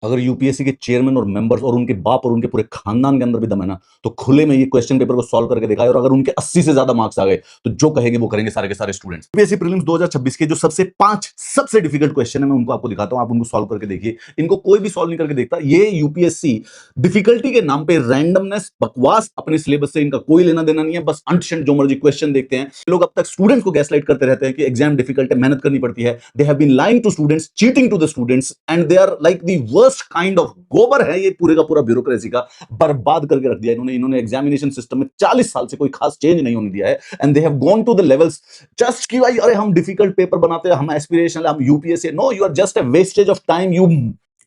अगर यूपीएससी के चेयरमैन और मेंबर्स और उनके बाप और उनके पूरे खानदान के अंदर भी दम है ना, तो खुले में ये क्वेश्चन पेपर को सॉल्व करके दिखाए, और अगर उनके 80 से ज्यादा मार्क्स आ गए तो जो कहेंगे वो करेंगे सारे के सारे स्टूडेंट्स। यूपीएससी प्रीलिम्स 2026 के जो सबसे 5 सबसे डिफिकल्ट क्वेश्चन है, मैं उनको आपको दिखाता हूं, आप उनको सॉल्व करके देखिए। इनको कोई भी सॉल्व नहीं करके देखता। ये यूपीएससी डिफिकल्टी के नाम पे रैंडमनेस, बकवास, अपने सिलेबस से इनका कोई लेना देना नहीं है, बस अंट जो मर्जी क्वेश्चन देखते हैं। लोग अब तक स्टूडेंट्स को गैसलाइट करते रहते हैं कि एग्जाम डिफिकल्ट है, मेहनत करनी पड़ती है। They have been lying to students, cheating to the students, and they are like the worst kind of गोबर है ये पूरे का पूरा ब्यूरोक्रेसी का, बर्बाद करके रख दिया इन्होंने एग्जामिनेशन सिस्टम में 40 साल से कोई खास चेंज नहीं होने दिया है। And they have gone to the levels just कि भाई अरे हम डिफिकल्ट पेपर बनाते हैं, हम एस्पिरेशनल, हम UPSC. No, you are just a wastage of time. You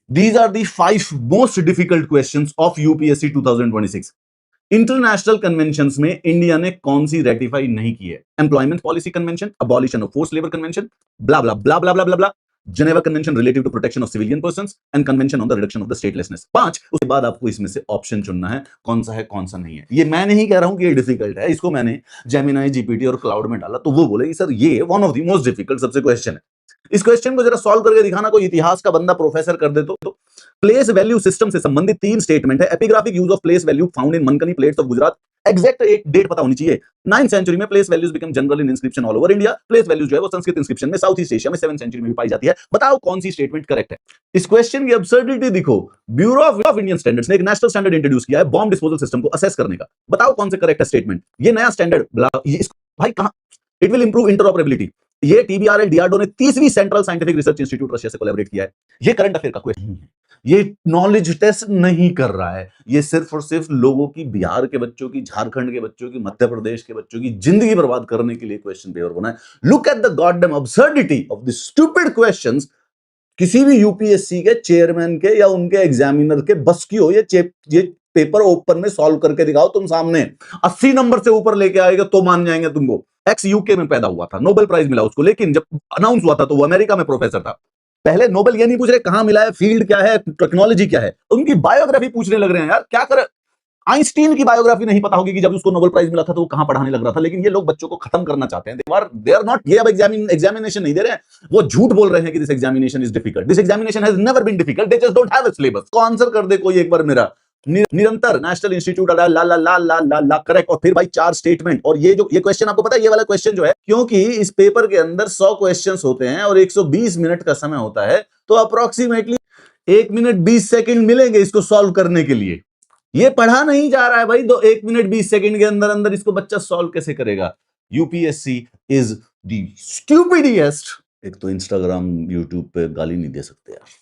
These are the 5 most difficult questions of UPSC 2026. International conventions में India ने कौन सी रेटिफाई नहीं की है? Employment policy convention, abolition of force labour convention, blah blah blah blah blah blah blah, Geneva convention relative to protection of civilian persons and convention on the reduction of the statelessness. 5। उसके बाद आपको इसमें से option चुनना है, कौन सा है कौन सा नहीं है। ये मैं नहीं कह रहा हूं कि ये डिफिकल्ट है, इसको मैंने जेमिनाई, जीपीटी और क्लाउड में डाला तो वो बोले सर ये one of the most difficult सबसे क्वेश्चन है। इस क्वेश्चन को जरा सॉल्व करके दिखाना, कोई इतिहास का बंदा प्रोफेसर कर दे तो। प्लेस वैल्यू सिस्टम से संबंधित 3 स्टेटमेंट है। Epigraphic use of place value found in Mankani plates of Gujarat. Exact एक डेट पता होनी चाहिए। 9th सेंचुरी में place values become general in inscription all over India. Place values जो है वो संस्कृत इंस्क्रिप्शन में साउथ ईस्ट एशिया में 7th सेंचुरी में भी पाई जाती है। बताओ कौन सी स्टेटमेंट करेक्ट है। इस क्वेश्चन की अब्सर्डिटी देखो। ब्यूरो ऑफ इंडियन स्टैंडर्ड्स ने एक नेशनल स्टैंडर्ड इंट्रोड्यूस किया है बॉम्ब डिस्पोजल सिस्टम को असेस करने का। बताओ कौन सा करेक्ट है स्टेटमेंट। ये नया स्टैंडर्ड भाई कहां, इट विल इंप्रूव इंटरऑपरेबिलिटी। ये टीबीआरएल डीआरडीओ ने 30वीं central scientific research institute Russia से कोलैबोरेट किया है। ये करंट अफेयर का क्वेश्चन है। ये नॉलेज टेस्ट नहीं कर रहा है, ये सिर्फ और सिर्फ लोगों की, बिहार के बच्चों की, झारखंड के बच्चों की, मध्य प्रदेश के बच्चों की जिंदगी बर्बाद करने के लिए क्वेश्चन पेपर बना है। Look at the goddamn absurdity of the stupid questions. किसी भी यूपीएससी के चेयरमैन के या उनके एग्जामिनर के बस की हो ये पेपर ओपन में सॉल्व करके दिखाओ तुम सामने। 80 नंबर से ऊपर लेके आएगा तो मान जाएंगे तुमको। एक्स यूके में पैदा हुआ था, नोबेल प्राइज मिला उसको, लेकिन जब अनाउंस हुआ था तो वो अमेरिका में प्रोफेसर था। पहले नोबेल ये नहीं पूछ रहे कहां मिला है, फील्ड क्या है, टेक्नोलॉजी क्या है, उनकी बायोग्राफी पूछने लग रहे हैं। यार क्या करे, आइंस्टीन की बायोग्राफी नहीं पता होगी कि जब उसको नोबेल प्राइज मिला था तो वो कहां पढ़ाने लग रहा था। लेकिन ये लोग बच्चों को खत्म करना चाहते हैं। दे आर नॉट, ये अब एग्जामिनेशन नहीं दे रहे हैं, वो झूठ बोल रहे हैं कि this examination is difficult. This examination has never been difficult, they just don't have a syllabus. को आंसर कर दे कोई एक बार मेरा। निरंतर national institute la la la la la la correct. और फिर भाई 4 स्टेटमेंट। और ये क्वेश्चन आपको पता है, ये वाला क्वेश्चन जो है, क्योंकि इस पेपर के अंदर 100 क्वेश्चंस होते हैं और 120 मिनट का समय होता है, तो अप्रोक्सीमेटली 1 मिनट 20 सेकंड मिलेंगे इसको सॉल्व करने के लिए। ये पढ़ा नहीं जा रहा है भाई, तो 1 मिनट 20 सेकंड के अंदर अंदर इसको बच्चा सॉल्व कैसे करेगा। UPSC is the stupidest. एक तो इंस्टाग्राम यूट्यूब पे गाली नहीं दे सकते यार।